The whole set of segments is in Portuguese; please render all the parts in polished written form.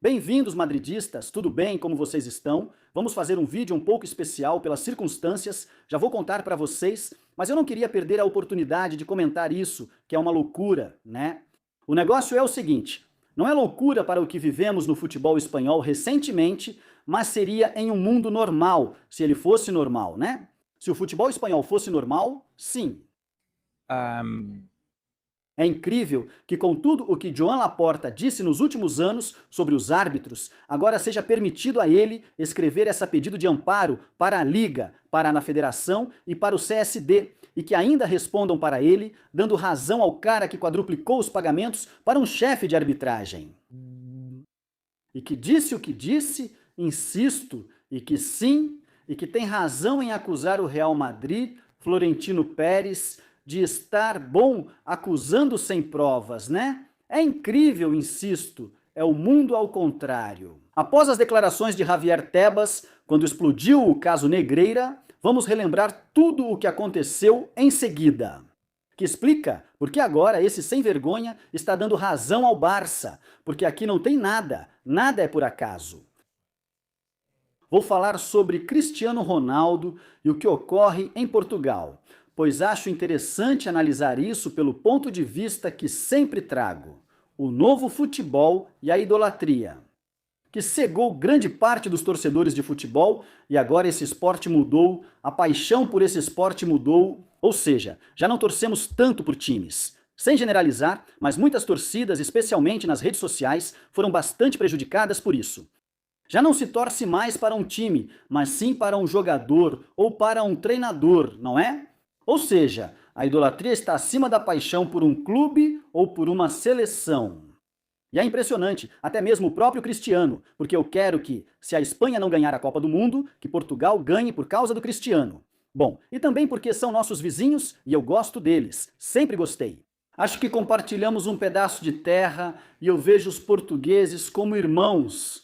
Bem-vindos, madridistas! Tudo bem? Como vocês estão? Vamos fazer um vídeo um pouco especial pelas circunstâncias, já vou contar para vocês, mas eu não queria perder a oportunidade de comentar isso, que é uma loucura, né? O negócio é o seguinte, não é loucura para o que vivemos no futebol espanhol recentemente, mas seria em um mundo normal, se ele fosse normal, né? Se o futebol espanhol fosse normal, sim. Am, É incrível que, com tudo o que Joan Laporta disse nos últimos anos sobre os árbitros, agora seja permitido a ele escrever esse pedido de amparo para a Liga, para a Federação e para o CSD, e que ainda respondam para ele, dando razão ao cara que quadruplicou os pagamentos para um chefe de arbitragem. E que disse o que disse, insisto, e que sim, e que tem razão em acusar o Real Madrid, Florentino Pérez, de estar, bom, acusando sem provas, né? É incrível, insisto, é o mundo ao contrário. Após as declarações de Javier Tebas, quando explodiu o caso Negreira, vamos relembrar tudo o que aconteceu em seguida. Que explica por que agora esse sem vergonha está dando razão ao Barça, porque aqui não tem nada, nada é por acaso. Vou falar sobre Cristiano Ronaldo e o que ocorre em Portugal, pois acho interessante analisar isso pelo ponto de vista que sempre trago: o novo futebol e a idolatria, que cegou grande parte dos torcedores de futebol e agora esse esporte mudou, a paixão por esse esporte mudou, ou seja, já não torcemos tanto por times. Sem generalizar, mas muitas torcidas, especialmente nas redes sociais, foram bastante prejudicadas por isso. Já não se torce mais para um time, mas sim para um jogador ou para um treinador, não é? Ou seja, a idolatria está acima da paixão por um clube ou por uma seleção. E é impressionante, até mesmo o próprio Cristiano, porque eu quero que, se a Espanha não ganhar a Copa do Mundo, que Portugal ganhe por causa do Cristiano. Bom, e também porque são nossos vizinhos e eu gosto deles, sempre gostei. Acho que compartilhamos um pedaço de terra e eu vejo os portugueses como irmãos.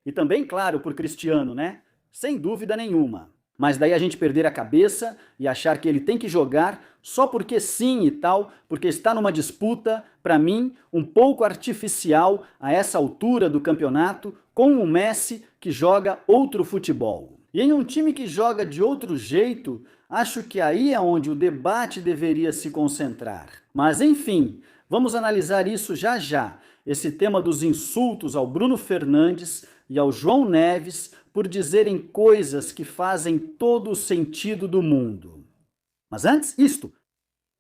E também, claro, por Cristiano, né? Sem dúvida nenhuma. Mas daí a gente perder a cabeça e achar que ele tem que jogar só porque sim e tal, porque está numa disputa, para mim, um pouco artificial a essa altura do campeonato, com um Messi que joga outro futebol. E em um time que joga de outro jeito, acho que aí é onde o debate deveria se concentrar. Mas enfim, vamos analisar isso já já, esse tema dos insultos ao Bruno Fernandes e ao João Neves por dizerem coisas que fazem todo o sentido do mundo. Mas antes, isto.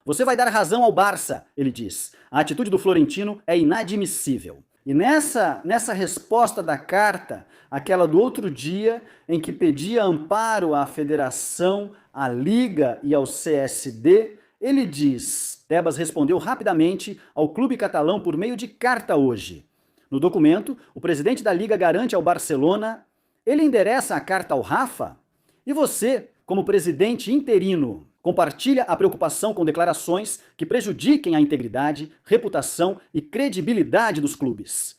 Você vai dar razão ao Barça, ele diz. A atitude do Florentino é inadmissível. E nessa resposta da carta, aquela do outro dia, em que pedia amparo à Federação, à Liga e ao CSD, ele diz: Tebas respondeu rapidamente ao clube catalão por meio de carta hoje. No documento, o presidente da Liga garante ao Barcelona: ele endereça a carta ao Rafa? E você, como presidente interino, compartilha a preocupação com declarações que prejudiquem a integridade, reputação e credibilidade dos clubes.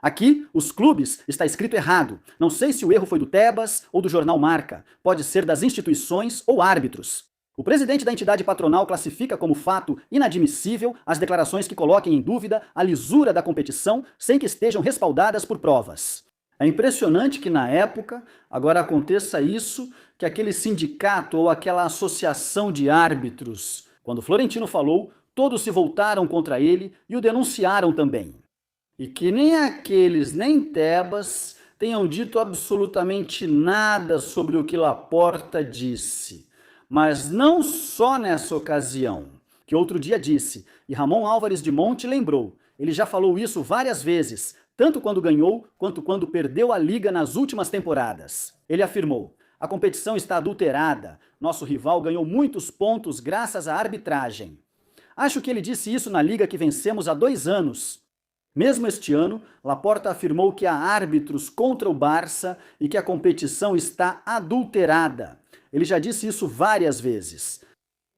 Aqui, os clubes, está escrito errado. Não sei se o erro foi do Tebas ou do jornal Marca. Pode ser das instituições ou árbitros. O presidente da entidade patronal classifica como fato inadmissível as declarações que coloquem em dúvida a lisura da competição sem que estejam respaldadas por provas. É impressionante que na época, agora aconteça isso, que aquele sindicato ou aquela associação de árbitros, quando Florentino falou, todos se voltaram contra ele e o denunciaram também. E que nem aqueles, nem Tebas, tenham dito absolutamente nada sobre o que Laporta disse. Mas não só nessa ocasião, que outro dia disse, e Ramon Álvares de Monte lembrou, ele já falou isso várias vezes, tanto quando ganhou quanto quando perdeu a Liga nas últimas temporadas. Ele afirmou: a competição está adulterada, nosso rival ganhou muitos pontos graças à arbitragem. Acho que ele disse isso na Liga que vencemos há 2 anos. Mesmo este ano, Laporta afirmou que há árbitros contra o Barça e que a competição está adulterada. Ele já disse isso várias vezes.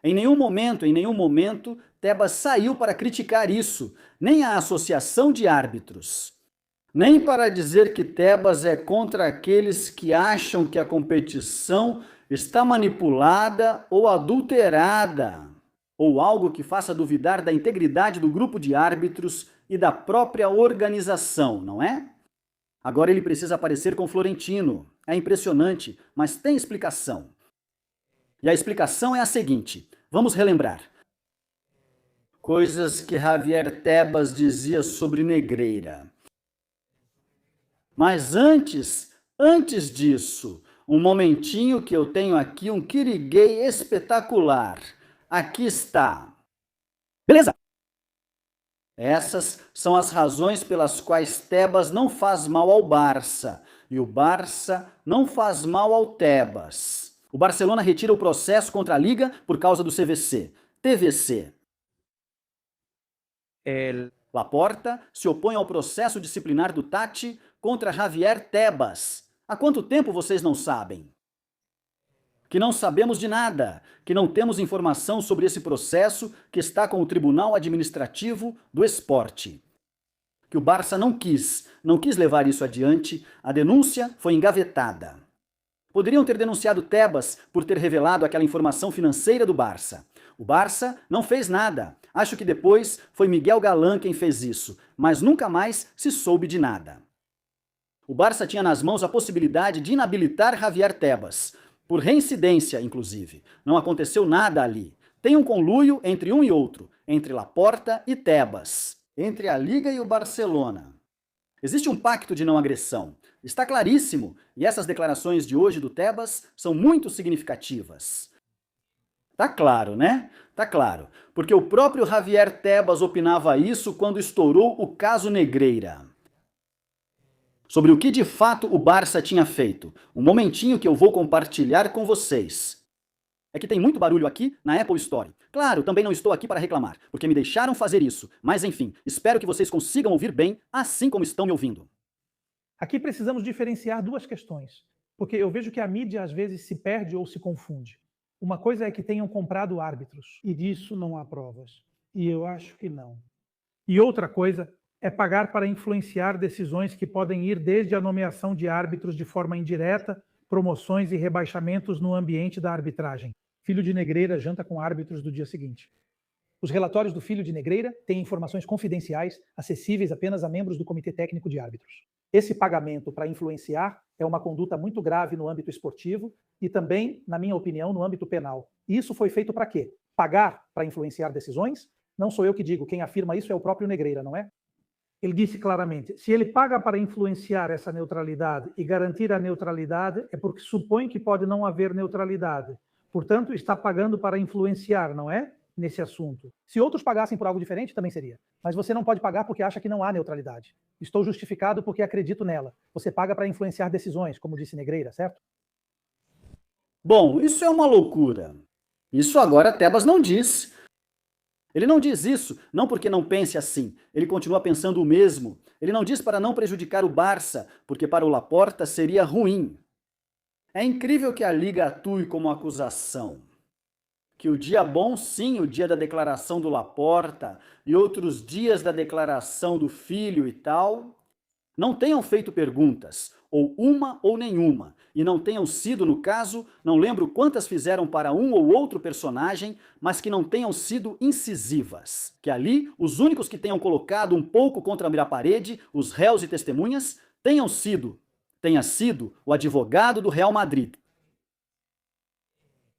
Em nenhum momento, Tebas saiu para criticar isso, nem a associação de árbitros. Nem para dizer que Tebas é contra aqueles que acham que a competição está manipulada ou adulterada, ou algo que faça duvidar da integridade do grupo de árbitros e da própria organização, não é? Agora ele precisa aparecer com Florentino. É impressionante, mas tem explicação. E a explicação é a seguinte: vamos relembrar. Coisas que Javier Tebas dizia sobre Negreira. Mas antes disso, um momentinho que eu tenho aqui, um Kiriguei espetacular. Aqui está. Beleza? Essas são as razões pelas quais Tebas não faz mal ao Barça. E o Barça não faz mal ao Tebas. O Barcelona retira o processo contra a Liga por causa do CVC. TVC. Laporta se opõe ao processo disciplinar do Tati contra Javier Tebas. Há quanto tempo vocês não sabem? Que não sabemos de nada, que não temos informação sobre esse processo que está com o Tribunal Administrativo do Esporte. Que o Barça não quis levar isso adiante, a denúncia foi engavetada. Poderiam ter denunciado Tebas por ter revelado aquela informação financeira do Barça. O Barça não fez nada. Acho que depois foi Miguel Galán quem fez isso, mas nunca mais se soube de nada. O Barça tinha nas mãos a possibilidade de inabilitar Javier Tebas, por reincidência, inclusive. Não aconteceu nada ali. Tem um conluio entre um e outro, entre Laporta e Tebas, entre a Liga e o Barcelona. Existe um pacto de não agressão. Está claríssimo, e essas declarações de hoje do Tebas são muito significativas. Tá claro, né? Tá claro, porque o próprio Javier Tebas opinava isso quando estourou o caso Negreira. Sobre o que de fato o Barça tinha feito. Um momentinho que eu vou compartilhar com vocês. É que tem muito barulho aqui na Apple Store. Claro, também não estou aqui para reclamar, porque me deixaram fazer isso. Mas enfim, espero que vocês consigam ouvir bem, assim como estão me ouvindo. Aqui precisamos diferenciar duas questões, porque eu vejo que a mídia às vezes se perde ou se confunde. Uma coisa é que tenham comprado árbitros. E disso não há provas. E eu acho que não. E outra coisa é pagar para influenciar decisões que podem ir desde a nomeação de árbitros de forma indireta, promoções e rebaixamentos no ambiente da arbitragem. Filho de Negreira janta com árbitros do dia seguinte. Os relatórios do Filho de Negreira têm informações confidenciais, acessíveis apenas a membros do Comitê Técnico de Árbitros. Esse pagamento para influenciar é uma conduta muito grave no âmbito esportivo e também, na minha opinião, no âmbito penal. E isso foi feito para quê? Pagar para influenciar decisões? Não sou eu que digo, quem afirma isso é o próprio Negreira, não é? Ele disse claramente, se ele paga para influenciar essa neutralidade e garantir a neutralidade, é porque supõe que pode não haver neutralidade. Portanto, está pagando para influenciar, não é? Nesse assunto. Se outros pagassem por algo diferente, também seria. Mas você não pode pagar porque acha que não há neutralidade. Estou justificado porque acredito nela. Você paga para influenciar decisões, como disse Negreira, certo? Bom, isso é uma loucura. Isso agora Tebas não diz. Ele não diz isso, não porque não pense assim. Ele continua pensando o mesmo. Ele não diz para não prejudicar o Barça, porque para o Laporta seria ruim. É incrível que a Liga atue como acusação. Que o dia bom, sim, o dia da declaração do Laporta, e outros dias da declaração do Filho e tal, não tenham feito perguntas, ou uma ou nenhuma, e não tenham sido, no caso, não lembro quantas fizeram para um ou outro personagem, mas que não tenham sido incisivas. Que ali, os únicos que tenham colocado um pouco contra a parede, os réus e testemunhas, tenha sido o advogado do Real Madrid.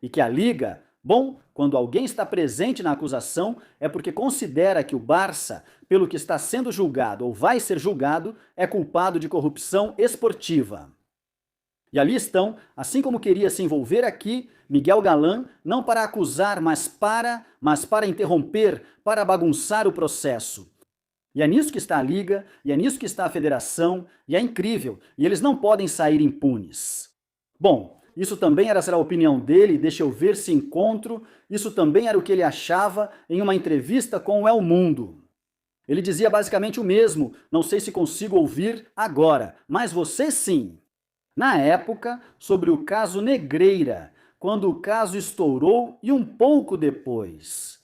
E que a Liga, bom, quando alguém está presente na acusação, é porque considera que o Barça, pelo que está sendo julgado ou vai ser julgado, é culpado de corrupção esportiva. E ali estão, assim como queria se envolver aqui, Miguel Galán, não para acusar, mas para interromper, para bagunçar o processo. E é nisso que está a Liga, e é nisso que está a Federação, e é incrível, e eles não podem sair impunes. Bom, isso também era a opinião dele, deixa eu ver se encontro, isso também era o que ele achava em uma entrevista com o El Mundo. Ele dizia basicamente o mesmo, não sei se consigo ouvir agora, mas você sim. Na época, sobre o caso Negreira, quando o caso estourou e um pouco depois.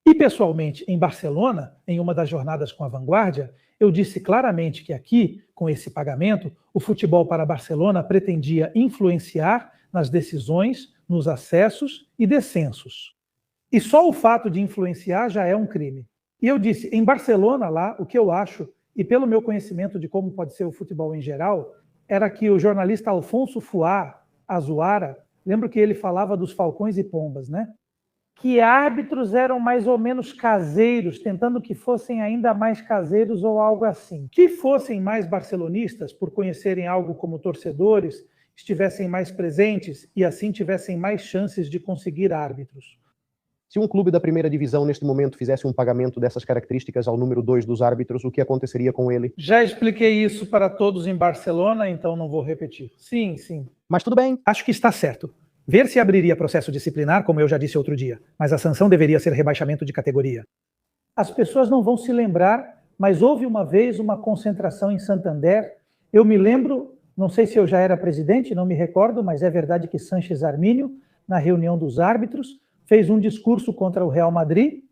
E pessoalmente, em Barcelona, em uma das jornadas com a Vanguardia, eu disse claramente que aqui, com esse pagamento, o Futebol para Barcelona pretendia influenciar nas decisões, nos acessos e descensos. E só o fato de influenciar já é um crime. E eu disse, em Barcelona, lá, o que eu acho e pelo meu conhecimento de como pode ser o futebol em geral, era que o jornalista Alfonso Fuá Azuara, lembro que ele falava dos Falcões e Pombas, né? Que árbitros eram mais ou menos caseiros, tentando que fossem ainda mais caseiros ou algo assim. Que fossem mais barcelonistas, por conhecerem algo como torcedores, estivessem mais presentes e assim tivessem mais chances de conseguir árbitros. Se um clube da primeira divisão neste momento fizesse um pagamento dessas características ao número 2 dos árbitros, o que aconteceria com ele? Já expliquei isso para todos em Barcelona, então não vou repetir. Sim. Mas tudo bem. Acho que está certo. Ver se abriria processo disciplinar, como eu já disse outro dia, mas a sanção deveria ser rebaixamento de categoria. As pessoas não vão se lembrar, mas houve uma vez uma concentração em Santander. Eu me lembro, não sei se eu já era presidente, não me recordo, mas é verdade que Sánchez Armínio, na reunião dos árbitros, fez um discurso contra o Real Madrid.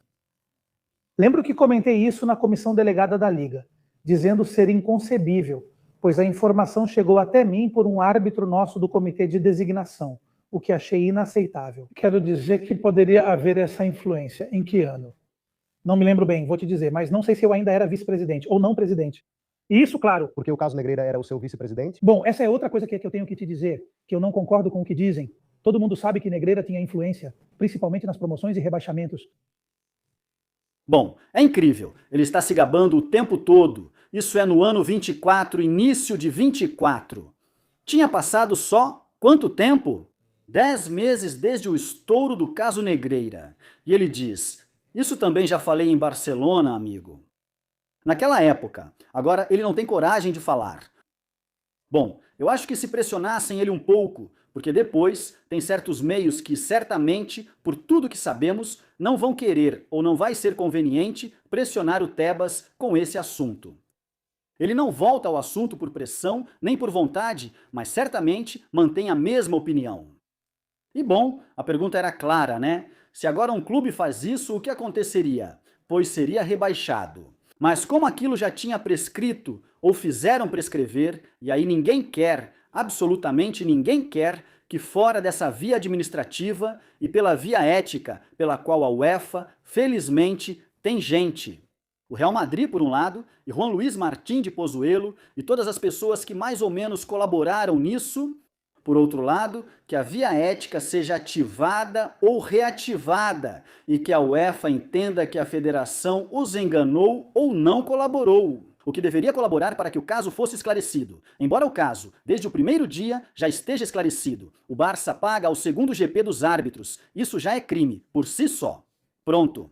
Lembro que comentei isso na comissão delegada da Liga, dizendo ser inconcebível, pois a informação chegou até mim por um árbitro nosso do comitê de designação, o que achei inaceitável. Quero dizer que poderia haver essa influência. Em que ano? Não me lembro bem, vou te dizer, mas não sei se eu ainda era vice-presidente ou não presidente. E isso, claro. Porque o caso Negreira era o seu vice-presidente? Bom, essa é outra coisa que eu tenho que te dizer, que eu não concordo com o que dizem. Todo mundo sabe que Negreira tinha influência, principalmente nas promoções e rebaixamentos. Bom, é incrível. Ele está se gabando o tempo todo. Isso é no ano 24, início de 24. Tinha passado só quanto tempo? 10 meses desde o estouro do caso Negreira. E ele diz, isso também já falei em Barcelona, amigo. Naquela época. Agora ele não tem coragem de falar. Bom, eu acho que se pressionassem ele um pouco, porque depois tem certos meios que certamente, por tudo que sabemos, não vão querer ou não vai ser conveniente pressionar o Tebas com esse assunto. Ele não volta ao assunto por pressão nem por vontade, mas certamente mantém a mesma opinião. E bom, a pergunta era clara, né? Se agora um clube faz isso, o que aconteceria? Pois seria rebaixado. Mas como aquilo já tinha prescrito ou fizeram prescrever, e aí ninguém quer, absolutamente ninguém quer, que fora dessa via administrativa e pela via ética pela qual a UEFA, felizmente, tem gente. O Real Madrid, por um lado, e Juan Luis Martín de Pozuelo e todas as pessoas que mais ou menos colaboraram nisso. Por outro lado, que a via ética seja ativada ou reativada e que a UEFA entenda que a federação os enganou ou não colaborou. O que deveria colaborar para que o caso fosse esclarecido. Embora o caso, desde o primeiro dia, já esteja esclarecido. O Barça paga ao segundo GP dos árbitros. Isso já é crime, por si só. Pronto.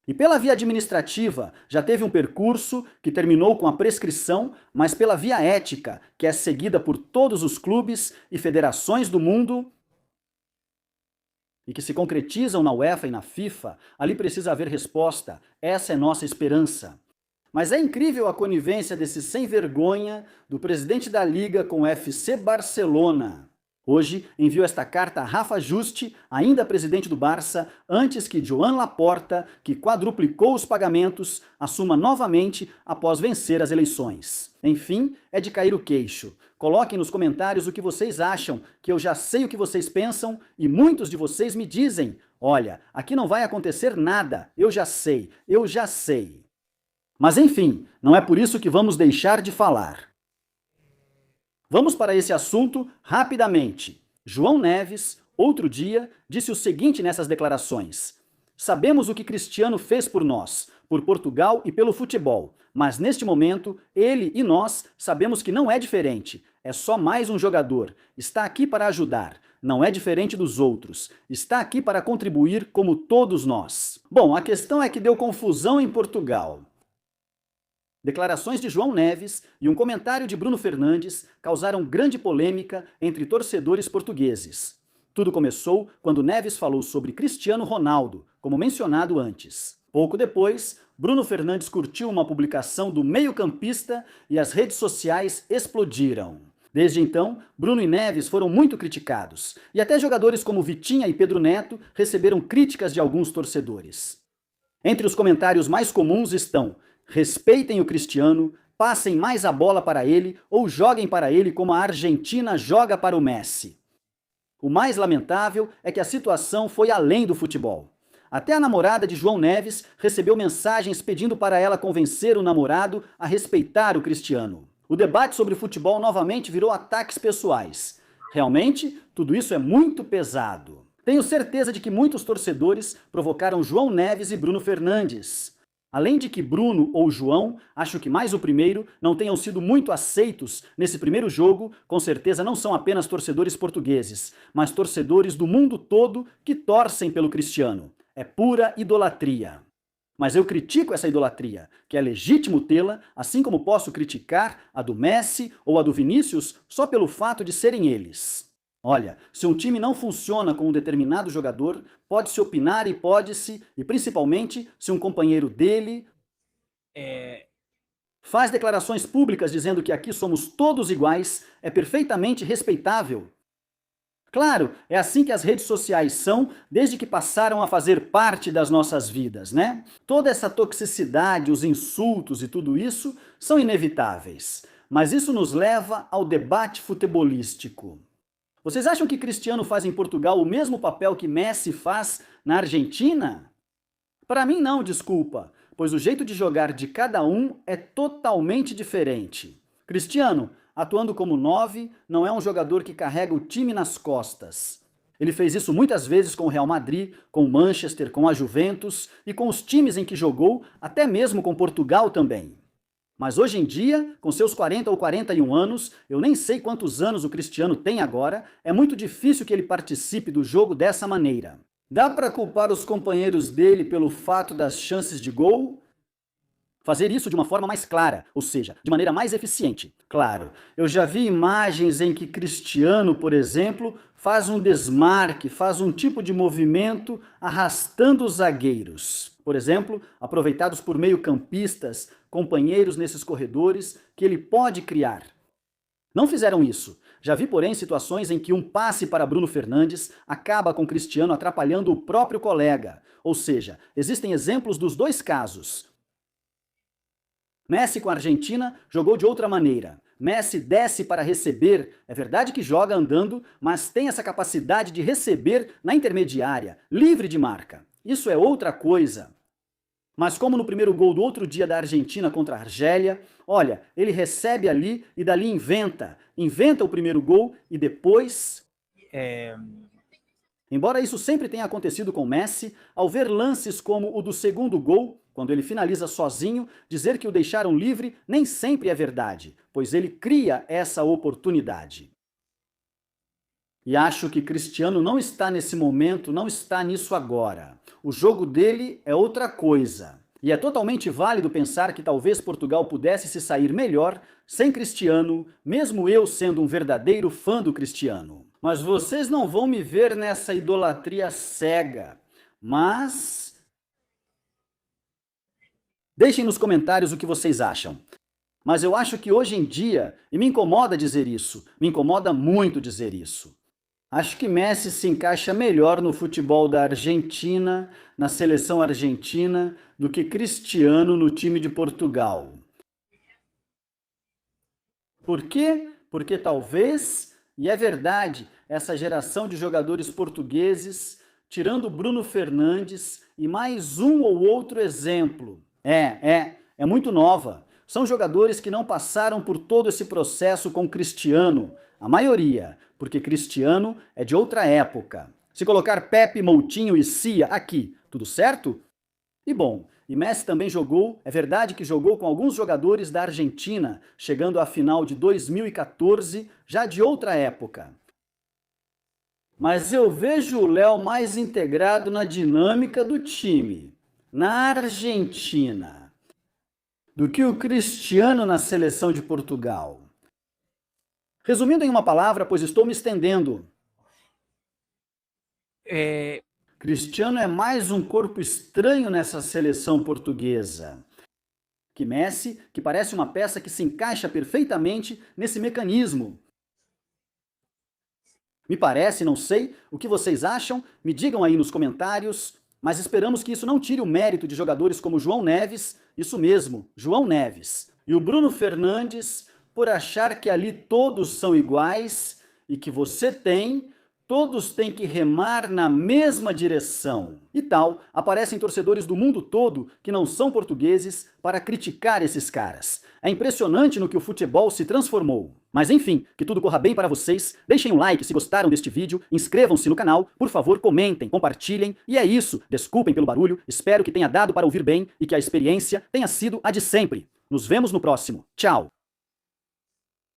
E pela via administrativa, já teve um percurso que terminou com a prescrição, mas pela via ética, que é seguida por todos os clubes e federações do mundo, e que se concretizam na UEFA e na FIFA, ali precisa haver resposta. Essa é nossa esperança. Mas é incrível a conivência desse sem-vergonha do presidente da Liga com o FC Barcelona. Hoje enviou esta carta a Rafa Juste, ainda presidente do Barça, antes que Joan Laporta, que quadruplicou os pagamentos, assuma novamente após vencer as eleições. Enfim, é de cair o queixo. Coloquem nos comentários o que vocês acham, que eu já sei o que vocês pensam e muitos de vocês me dizem, olha, aqui não vai acontecer nada, eu já sei. Mas enfim, não é por isso que vamos deixar de falar. Vamos para esse assunto rapidamente. João Neves, outro dia, disse o seguinte nessas declarações. Sabemos o que Cristiano fez por nós, por Portugal e pelo futebol, mas neste momento, ele e nós sabemos que não é diferente. É só mais um jogador. Está aqui para ajudar. Não é diferente dos outros. Está aqui para contribuir como todos nós. Bom, a questão é que deu confusão em Portugal. Declarações de João Neves e um comentário de Bruno Fernandes causaram grande polêmica entre torcedores portugueses. Tudo começou quando Neves falou sobre Cristiano Ronaldo, como mencionado antes. Pouco depois, Bruno Fernandes curtiu uma publicação do meio-campista e as redes sociais explodiram. Desde então, Bruno e Neves foram muito criticados, e até jogadores como Vitinha e Pedro Neto receberam críticas de alguns torcedores. Entre os comentários mais comuns estão: respeitem o Cristiano, passem mais a bola para ele ou joguem para ele como a Argentina joga para o Messi. O mais lamentável é que a situação foi além do futebol. Até a namorada de João Neves recebeu mensagens pedindo para ela convencer o namorado a respeitar o Cristiano. O debate sobre futebol novamente virou ataques pessoais. Realmente, tudo isso é muito pesado. Tenho certeza de que muitos torcedores provocaram João Neves e Bruno Fernandes. Além de que Bruno ou João, acho que mais o primeiro, não tenham sido muito aceitos nesse primeiro jogo, com certeza não são apenas torcedores portugueses, mas torcedores do mundo todo que torcem pelo Cristiano. É pura idolatria. Mas eu critico essa idolatria, que é legítimo tê-la, assim como posso criticar a do Messi ou a do Vinícius só pelo fato de serem eles. Olha, se um time não funciona com um determinado jogador, pode-se opinar e principalmente, se um companheiro dele faz declarações públicas dizendo que aqui somos todos iguais, é perfeitamente respeitável. Claro, é assim que as redes sociais são, desde que passaram a fazer parte das nossas vidas, né? Toda essa toxicidade, os insultos e tudo isso são inevitáveis. Mas isso nos leva ao debate futebolístico. Vocês acham que Cristiano faz em Portugal o mesmo papel que Messi faz na Argentina? Para mim não, desculpa, pois o jeito de jogar de cada um é totalmente diferente. Cristiano, atuando como 9, não é um jogador que carrega o time nas costas. Ele fez isso muitas vezes com o Real Madrid, com o Manchester, com a Juventus e com os times em que jogou, até mesmo com Portugal também. Mas hoje em dia, com seus 40 ou 41 anos, eu nem sei quantos anos o Cristiano tem agora, é muito difícil que ele participe do jogo dessa maneira. Dá para culpar os companheiros dele pelo fato das chances de gol? Fazer isso de uma forma mais clara, ou seja, de maneira mais eficiente. Claro, eu já vi imagens em que Cristiano, por exemplo, faz um desmarque, faz um tipo de movimento arrastando os zagueiros. Por exemplo, aproveitados por meio-campistas, companheiros nesses corredores, que ele pode criar. Não fizeram isso. Já vi, porém, situações em que um passe para Bruno Fernandes acaba com Cristiano atrapalhando o próprio colega. Ou seja, existem exemplos dos dois casos. Messi com a Argentina jogou de outra maneira. Messi desce para receber, é verdade que joga andando, mas tem essa capacidade de receber na intermediária, livre de marca. Isso é outra coisa. Mas como no primeiro gol do outro dia da Argentina contra a Argélia, olha, ele recebe ali e dali inventa o primeiro gol e depois... Embora isso sempre tenha acontecido com Messi, ao ver lances como o do segundo gol, quando ele finaliza sozinho, dizer que o deixaram livre nem sempre é verdade, pois ele cria essa oportunidade. E acho que Cristiano não está nesse momento, não está nisso agora. O jogo dele é outra coisa. E é totalmente válido pensar que talvez Portugal pudesse se sair melhor sem Cristiano, mesmo eu sendo um verdadeiro fã do Cristiano. Mas vocês não vão me ver nessa idolatria cega. Mas... deixem nos comentários o que vocês acham. Mas eu acho que hoje em dia, e me incomoda dizer isso, me incomoda muito dizer isso, acho que Messi se encaixa melhor no futebol da Argentina, na seleção argentina, do que Cristiano no time de Portugal. Por quê? Porque talvez, e é verdade, essa geração de jogadores portugueses, tirando Bruno Fernandes e mais um ou outro exemplo, é muito nova. São jogadores que não passaram por todo esse processo com Cristiano, a maioria, porque Cristiano é de outra época. Se colocar Pepe, Moutinho e Cia aqui, tudo certo? E bom, e Messi também jogou, é verdade que jogou com alguns jogadores da Argentina, chegando à final de 2014, já de outra época. Mas eu vejo o Léo mais integrado na dinâmica do time, na Argentina, do que o Cristiano na seleção de Portugal. Resumindo em uma palavra, pois estou me estendendo. Cristiano é mais um corpo estranho nessa seleção portuguesa. Que Messi, que parece uma peça que se encaixa perfeitamente nesse mecanismo. Me parece, não sei, o que vocês acham, me digam aí nos comentários, mas esperamos que isso não tire o mérito de jogadores como João Neves, isso mesmo, João Neves, e o Bruno Fernandes, por achar que ali todos são iguais e que você tem Todos têm que remar na mesma direção. E tal, aparecem torcedores do mundo todo que não são portugueses para criticar esses caras. É impressionante no que o futebol se transformou. Mas enfim, que tudo corra bem para vocês. Deixem um like se gostaram deste vídeo, inscrevam-se no canal, por favor comentem, compartilhem. E é isso, desculpem pelo barulho, espero que tenha dado para ouvir bem e que a experiência tenha sido a de sempre. Nos vemos no próximo. Tchau!